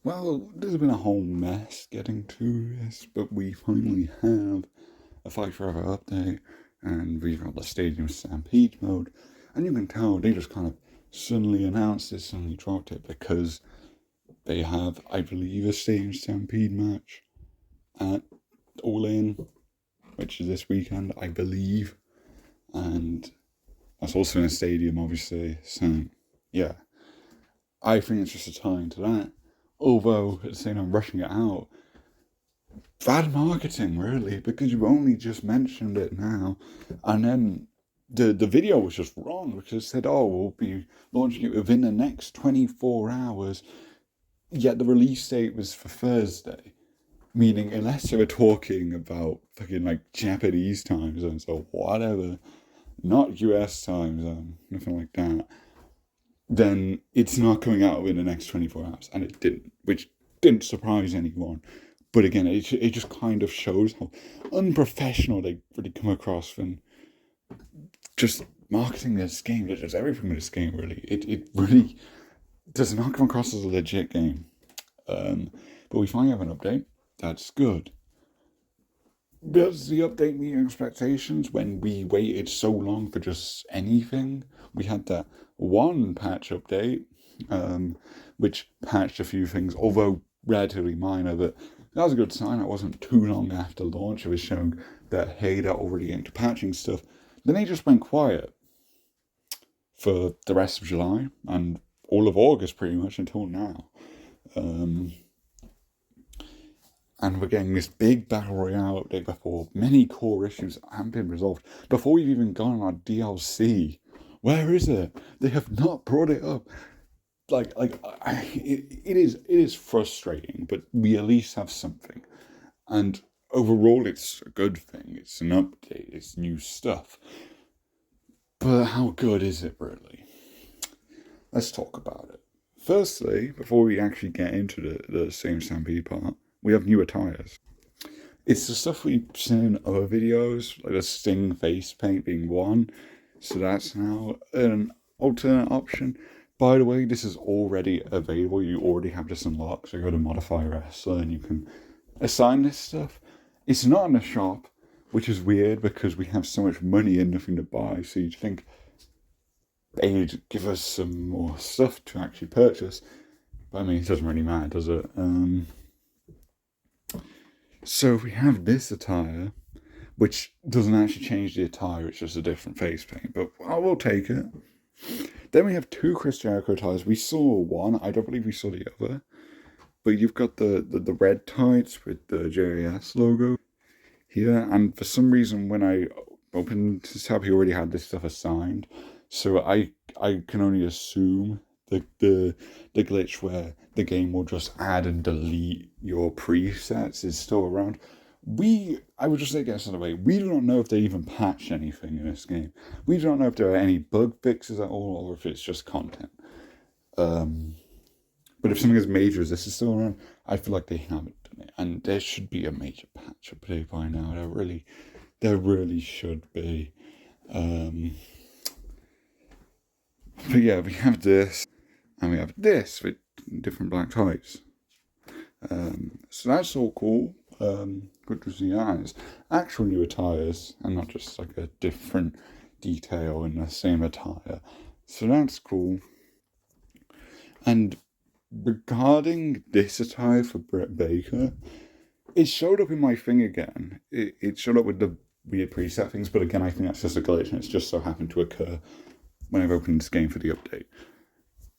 Well, there's been a whole mess getting to this, but we finally have a Fight Forever update, and we've got the Stadium Stampede mode, and you can tell they just kind of suddenly announced it, suddenly dropped it, because they have, I believe, a Stadium Stampede match at All In, which is this weekend, I believe, and that's also in a stadium, obviously, so, yeah. I think it's just a tie into that. Although, at the same time, rushing it out, bad marketing, really, because you've only just mentioned it now. And then the video was just wrong because it said, oh, we'll be launching it within the next 24 hours. Yet the release date was for Thursday. Meaning, unless they were talking about fucking like Japanese time zones or whatever, not US time zone, nothing like that, then it's not coming out within the next 24 hours. And it didn't, which didn't surprise anyone. But again, it just kind of shows how unprofessional they really come across when just marketing this game, just everything with this game, really. It really does not come across as a legit game. But we finally have an update. That's good. Does the update meet expectations when we waited so long for just anything? We had that one patch update, which patched a few things, although relatively minor, but that was a good sign. It wasn't too long after launch. It was showing that, hey, they're already into patching stuff. Then they just went quiet for the rest of July and all of August, pretty much, until now. And we're getting this big Battle Royale update before many core issues haven't been resolved. Before we've even gone on DLC. Where is it? They have not brought it up. It is frustrating, but we at least have something. And overall, it's a good thing. It's an update. It's new stuff. But how good is it, really? Let's talk about it. Firstly, before we actually get into the same Stampede part, we have new attires. It's the stuff we've seen in other videos, like the Sting face paint being one. So that's now an alternate option. By the way, this is already available. You already have this unlocked. So go to Modify Wrestler and you can assign this stuff. It's not in the shop, which is weird because we have so much money and nothing to buy. So you'd think they'd give us some more stuff to actually purchase. But I mean, it doesn't really matter, does it? So we have this attire, which doesn't actually change the attire, it's just a different face paint, but I will take it. Then we have two Chris Jericho ties. We saw one, I don't believe we saw the other, but you've got the red tights with the JAS logo here, and for some reason when I opened this tab, he already had this stuff assigned, so I can only assume the glitch where the game will just add and delete your presets is still around. I would just say, get out of the way, we do not know if they even patched anything in this game. We do not know if there are any bug fixes at all, or if it's just content. But if something as major as this is still around, I feel like they haven't done it. And there should be a major patch update by now. There really should be. But yeah, we have this. And we have this with different black tights. So that's all cool. Good to see that. It's actual new attires and not just like a different detail in the same attire. So that's cool. And regarding this attire for Britt Baker, it showed up in my thing again. It showed up with the weird preset things, but again, I think that's just a glitch and it's just so happened to occur when I've opened this game for the update.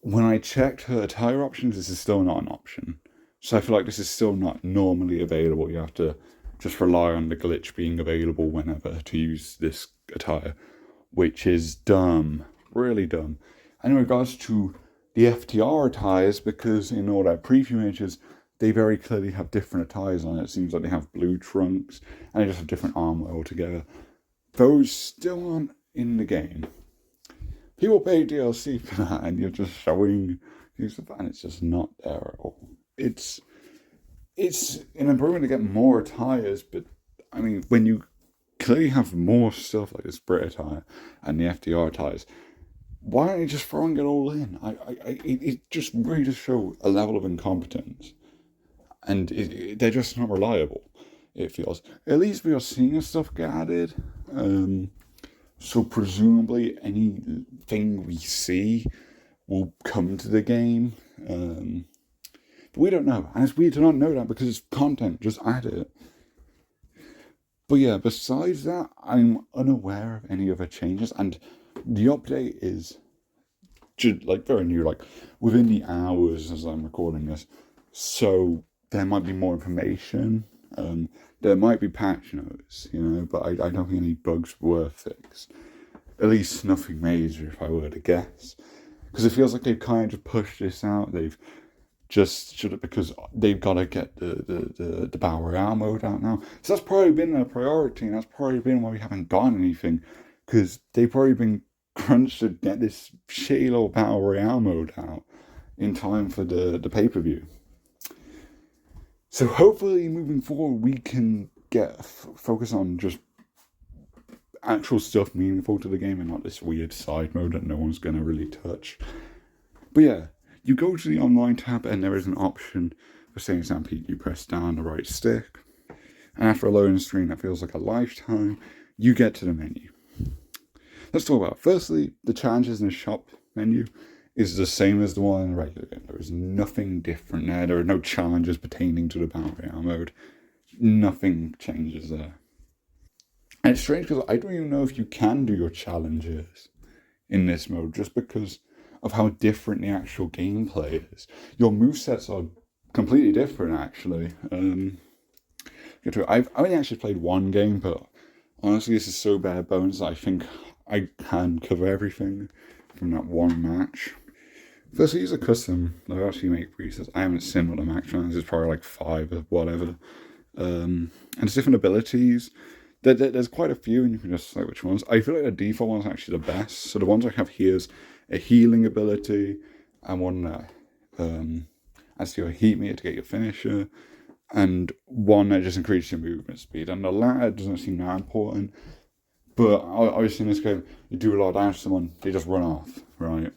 When I checked her attire options, this is still not an option. So I feel like this is still not normally available. You have to just rely on the glitch being available whenever to use this attire, which is dumb. Really dumb. And in regards to the FTR attires, because in all their preview images, they very clearly have different attires on it. It seems like they have blue trunks, and they just have different armor altogether. Those still aren't in the game. People pay DLC for that, and you're just showing use of, and it's just not there at all. It's an improvement to get more attires, but I mean, when you clearly have more stuff like this Brit attire and the FDR attires, why aren't you just throwing it all in? It just really does show a level of incompetence, and they're just not reliable. It feels. At least we are seeing stuff get added. So presumably anything we see will come to the game. But we don't know. And it's weird to not know that because it's content, just add it. But yeah, besides that, I'm unaware of any other changes. And the update is just like very new, like within the hours as I'm recording this. So there might be more information. There might be patch notes, but I don't think any bugs were fixed. At least nothing major, if I were to guess. Because it feels like they've kind of just pushed this out. They've just should it because they've got to get the Battle Royale mode out now. So that's probably been their priority, and that's probably been why we haven't gotten anything. Because they've probably been crunched to get this shitty little Battle Royale mode out in time for the pay-per-view. So hopefully moving forward we can get focus on just actual stuff meaningful to the game and not this weird side mode that no one's going to really touch. But yeah, you go to the online tab and there is an option for saying Stampede. You press down the right stick, and after a loading screen that feels like a lifetime, you get to the menu. Let's talk about, firstly, the challenges in the shop menu is the same as the one in the regular game. There is nothing different there. There are no challenges pertaining to the Battle Royale mode. Nothing changes there. And it's strange because I don't even know if you can do your challenges in this mode just because of how different the actual gameplay is. Your movesets are completely different, actually. I've only actually played one game, but honestly, this is so bare bones that I think I can cover everything from that one match. Firstly, use a custom. They actually make presets. I haven't seen what the max rounds is, probably like 5 or whatever. And there's different abilities. There's quite a few, and you can just select which ones. I feel like the default one's actually the best. So the ones I have here is a healing ability, and one that adds to your heat meter to get your finisher, and one that just increases your movement speed. And the latter doesn't seem that important, but obviously in this game, you do a lot of damage to someone, they just run off, right?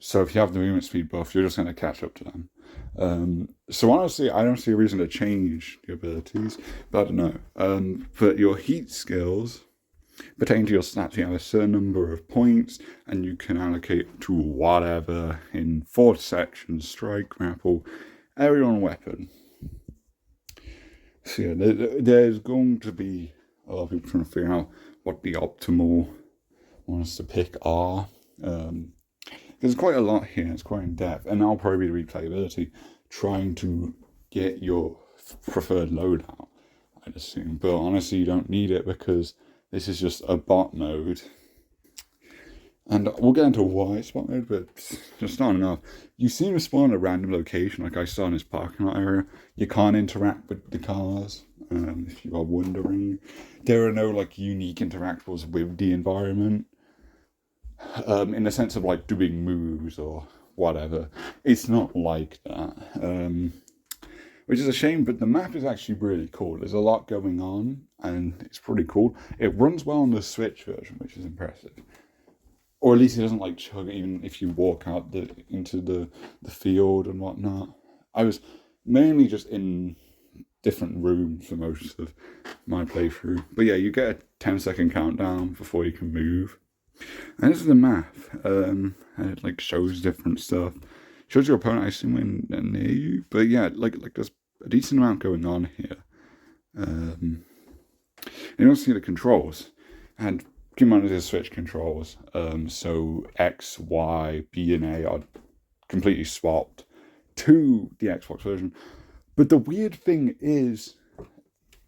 So if you have the movement speed buff, you're just going to catch up to them. So honestly, I don't see a reason to change the abilities, but I don't know. But your heat skills pertain to your stats. You have a certain number of points, and you can allocate to whatever in 4 sections: strike, grapple, area, and weapon. So yeah, there's going to be a lot of people trying to figure out what the optimal ones to pick are. There's quite a lot here, it's quite in depth, and that'll probably be the replayability, trying to get your preferred loadout, I'd assume. But honestly, you don't need it because this is just a bot mode. And we'll get into why it's bot mode, but just not enough. You seem to spawn at a random location, like I saw in this parking lot area. You can't interact with the cars, if you are wondering. There are no like unique interactables with the environment. In the sense of like doing moves or whatever. It's not like that. Which is a shame, but the map is actually really cool. There's a lot going on, and it's pretty cool. It runs well on the Switch version, which is impressive. Or at least it doesn't like chug even if you walk out into the field and whatnot. I was mainly just in different rooms for most of my playthrough. But yeah, you get a 10-second countdown before you can move. And this is the map. And it like shows different stuff. Shows your opponent, I assume, when near you. But yeah, like there's a decent amount going on here. You don't see the controls. And keep in mind there's Switch controls. So X, Y, B, and A are completely swapped to the Xbox version. But the weird thing is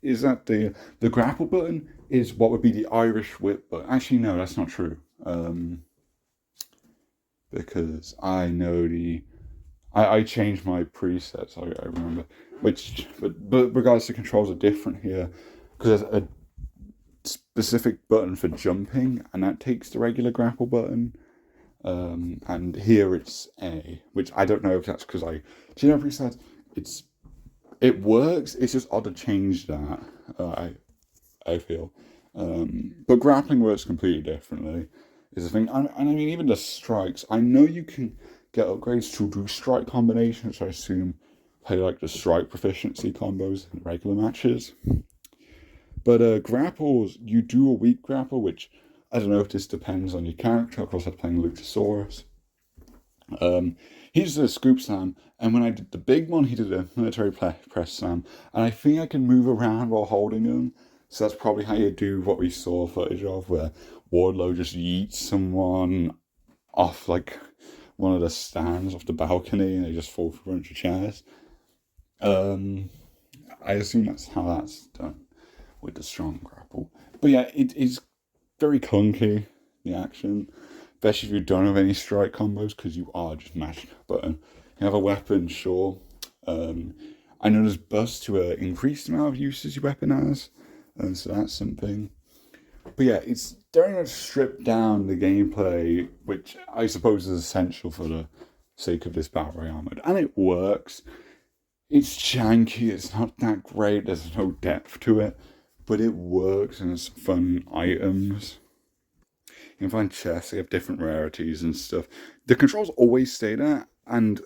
that the grapple button is what would be the Irish whip button. Actually, no, that's not true. Because I know I changed my presets, I remember. But regardless, the controls are different here. Because there's a specific button for jumping, and that takes the regular grapple button. And here it's A, which I don't know if that's because presets, it works, it's just odd to change that, I feel. But grappling works completely differently. is the thing. And I mean, even the strikes. I know you can get upgrades to do strike combinations, so I assume play like the strike proficiency combos in regular matches. But grapples, you do a weak grapple, which I don't know if this depends on your character. Of course, I'm playing Luchasaurus. He just did a scoop slam, and when I did the big one, he did a military press slam, and I think I can move around while holding him. So that's probably how you do what we saw footage of, where Wardlow just yeets someone off like one of the stands off the balcony, and they just fall through a bunch of chairs. I assume that's how that's done with the strong grapple. But yeah, it is very clunky, the action. Especially if you don't have any strike combos, because you are just mashing a button. You have a weapon, sure. I know there's buffs to increase the amount of uses your weapon has, so that's something. But yeah, it's very much stripped down the gameplay, which I suppose is essential for the sake of this Battle Royale mode. And it works. It's janky, it's not that great, there's no depth to it, but it works and it's fun items. You can find chests, they have different rarities and stuff. The controls always stay there, and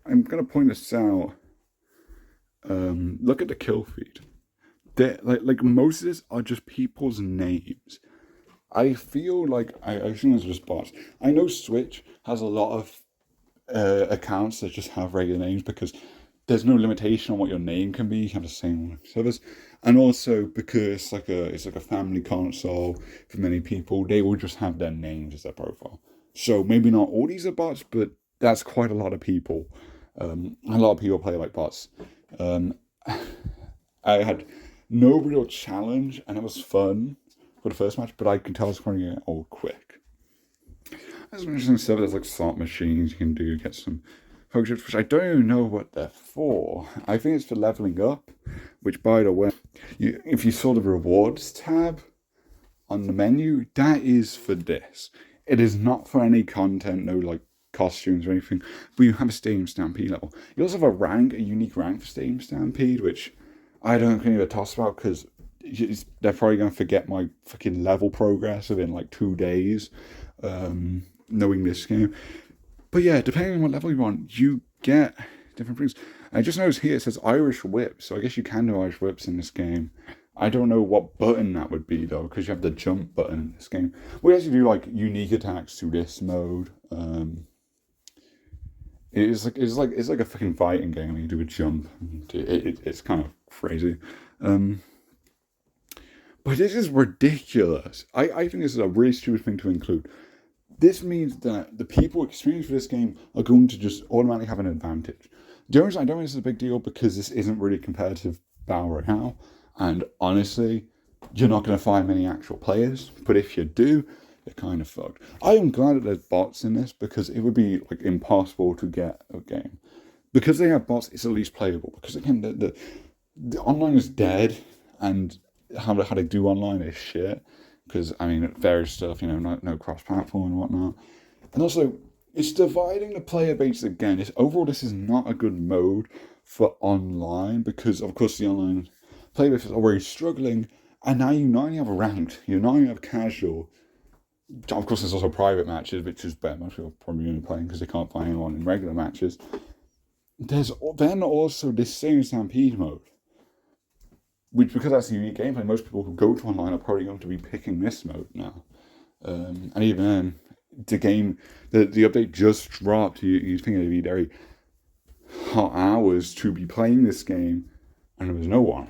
I'm going to point this out. Look at the kill feed. Like most of this are just people's names. I feel like, I assume it's just bots. I know Switch has a lot of accounts that just have regular names because there's no limitation on what your name can be. You have the same one service, and also because it's like a family console for many people, they will just have their names as their profile. So maybe not all these are bots, but that's quite a lot of people. A lot of people play like bots. I had no real challenge, and it was fun for the first match, but I can tell it's going to get old quick. There's some interesting stuff. There's like slot machines you can do, get some potions, which I don't even know what they're for. I think it's for leveling up, which, by the way, if you saw the rewards tab on the menu, that is for this. It is not for any content, no like costumes or anything, but you have a Stadium Stampede level. You also have a unique rank for Stadium Stampede, which I don't think they're toss about because they're probably going to forget my fucking level progress within like 2 days, knowing this game. But yeah, depending on what level you want, you get different things. I just noticed here it says Irish Whip, so I guess you can do Irish Whips in this game. I don't know what button that would be though, because you have the jump button in this game. We actually do like unique attacks through this mode. It's like a fucking fighting game when you do a jump. It's kind of crazy. But this is ridiculous. I think this is a really stupid thing to include. This means that the people experiencing for this game are going to just automatically have an advantage. The only reason I don't think this is a big deal because this isn't really competitive Battle Royale, and honestly, you're not going to find many actual players. But if you do, you're kind of fucked. I am glad that there's bots in this because it would be like impossible to get a game. Because they have bots, it's at least playable. Because again, the online is dead, and how they do online is shit. Because, I mean, various stuff, no cross-platform and whatnot. And also, it's dividing the player base again. Overall, this is not a good mode for online because, of course, the online player base is already struggling. And now you not only have ranked, you not only have casual. Of course, there's also private matches, which is better. Most people are probably only playing because they can't find anyone in regular matches. There's then also this same Stampede mode. Which, because that's a unique gameplay, most people who go to online are probably going to be picking this mode now. And even then, the game, the update just dropped. You think it'd be very hot hours to be playing this game, and there was no one.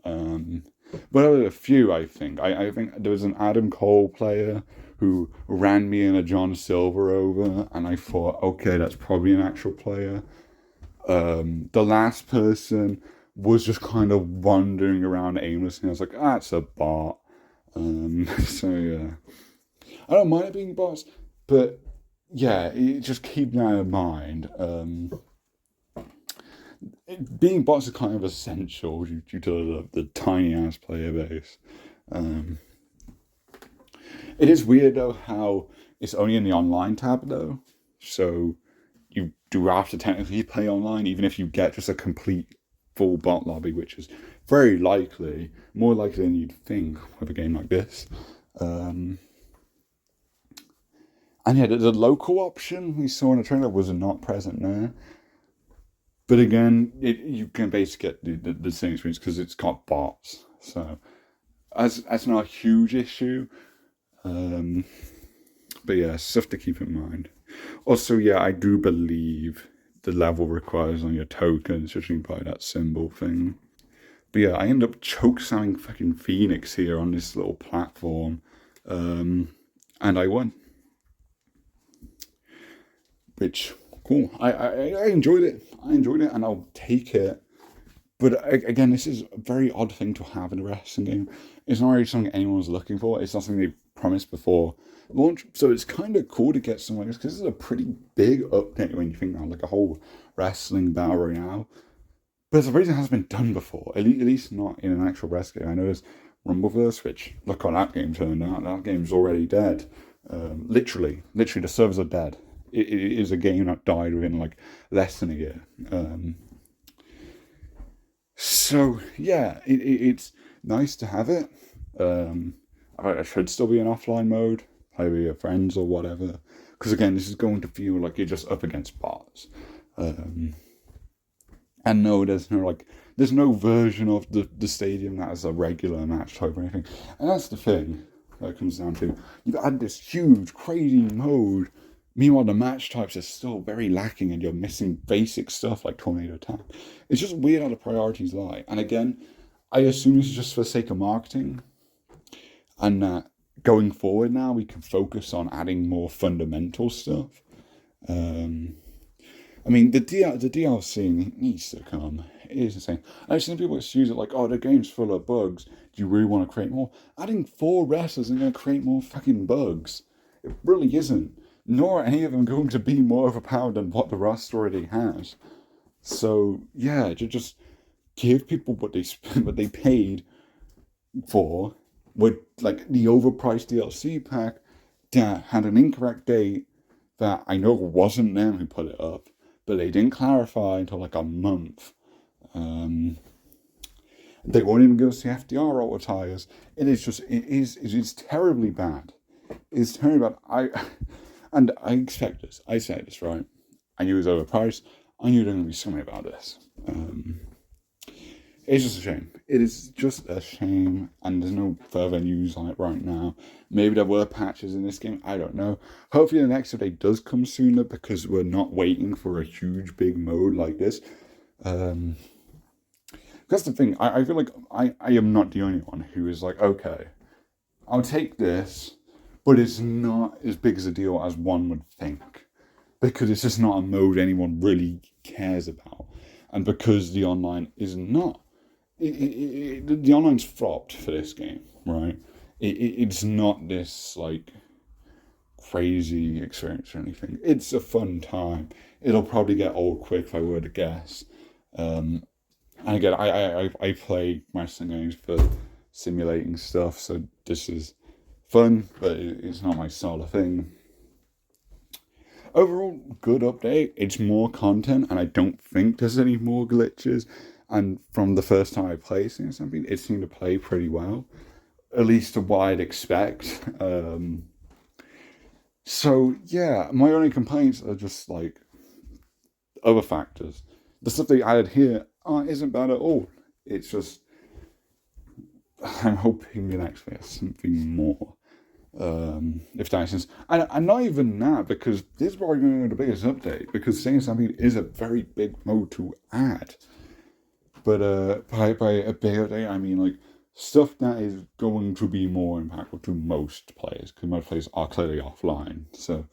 But there were a few, I think. I think there was an Adam Cole player who ran me in a John Silver over, and I thought, okay, that's probably an actual player. The last person was just kind of wandering around aimlessly. I was like, it's a bot. So yeah, I don't mind it being bots, but yeah, just keep that in mind. Being bots is kind of essential due to the tiny ass player base. It is weird though how it's only in the online tab though, so you do have to technically play online even if you get just a complete full bot lobby, which is very likely, more likely than you'd think with a game like this. And yeah, the local option we saw in the trailer was not present there. But again, you can basically get the same experience because it's got bots. So that's not a huge issue. But yeah, stuff to keep in mind. Also, yeah, I do believe the level requires on your tokens, judging by that symbol thing. But yeah, I end up chokeslamming fucking Phoenix here on this little platform. And I won. Which, cool. I enjoyed it. I enjoyed it and I'll take it. But again, this is a very odd thing to have in a wrestling game. It's not really something anyone was looking for. It's not something they promised before launch. So it's kind of cool to get something like this because this is a pretty big update when you think about like a whole wrestling battle royale. But it's a reason it hasn't been done before. At least not in an actual wrestling game. I know there's Rumbleverse, which look how that game turned out. That game's already dead. Literally, the servers are dead. It is a game that died within like less than a year. So yeah, it's nice to have it. I should still be in offline mode, play with your friends or whatever. Because again, this is going to feel like you're just up against bots. And no, there's no version of the stadium that is a regular match type or anything. And that's the thing that it comes down to. You've added this huge, crazy mode. Meanwhile, the match types are still very lacking and you're missing basic stuff like Tornado Attack. It's just weird how the priorities lie. And again, I assume this is just for the sake of marketing. And that going forward now, we can focus on adding more fundamental stuff. I mean, the DLC needs to come. It is insane. I've seen people excuse it like, oh, the game's full of bugs. Do you really want to create more? Adding 4 wrestlers isn't going to create more fucking bugs. It really isn't. Nor are any of them going to be more overpowered than what the roster already has. So, yeah, just give people what they paid for with, like, the overpriced DLC pack that had an incorrect date that I know wasn't them who put it up, but they didn't clarify until like a month. They won't even give us the FDR roller tires. It is terribly bad. It's terribly bad. And I expect this. I say this, right? I knew it was overpriced. I knew there was going to be something about this. It's just a shame. It is just a shame, and there's no further news on it right now. Maybe there were patches in this game. I don't know. Hopefully the next update does come sooner because we're not waiting for a huge, big mode like this. That's the thing. I feel like I am not the only one who is like, okay, I'll take this, but it's not as big as a deal as one would think. Because it's just not a mode anyone really cares about. And because the online is not. The online's flopped for this game, right? It's not this, like, crazy experience or anything. It's a fun time. It'll probably get old quick if I were to guess. And again, I play wrestling games for simulating stuff, so this is fun, but it's not my style of thing. Overall, good update. It's more content, and I don't think there's any more glitches. And from the first time I played Stampede, it seemed to play pretty well, at least to what I'd expect. So yeah, my only complaints are just like other factors. The stuff they added here isn't bad at all. It's just I'm hoping the next one has something more. If that makes sense. And not even that, because this is probably going to be the biggest update, because Stampede is a very big mode to add. But by a big update, I mean like stuff that is going to be more impactful to most players, because most players are clearly offline. So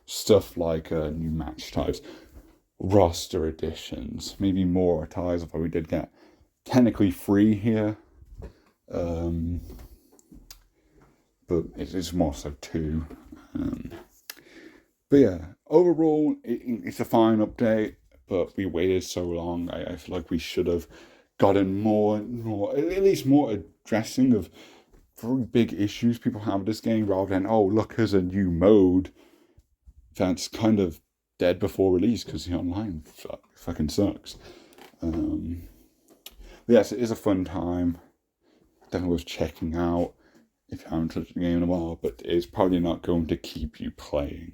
stuff like new match types, roster additions, maybe more ties, although we did get technically free here. But it's more so 2. But yeah, overall, it's a fine update, but we waited so long. I feel like we should have gotten more, at least more addressing of very big issues people have with this game, rather than, oh, look, there's a new mode that's kind of dead before release because the online fucking sucks. But yes, it is a fun time. Definitely worth checking out. if you haven't touched the game in a while, but it's probably not going to keep you playing.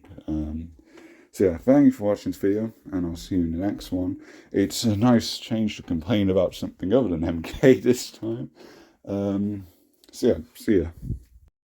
So yeah, thank you for watching this video, and I'll see you in the next one. It's a nice change to complain about something other than MK this time. So yeah, see ya.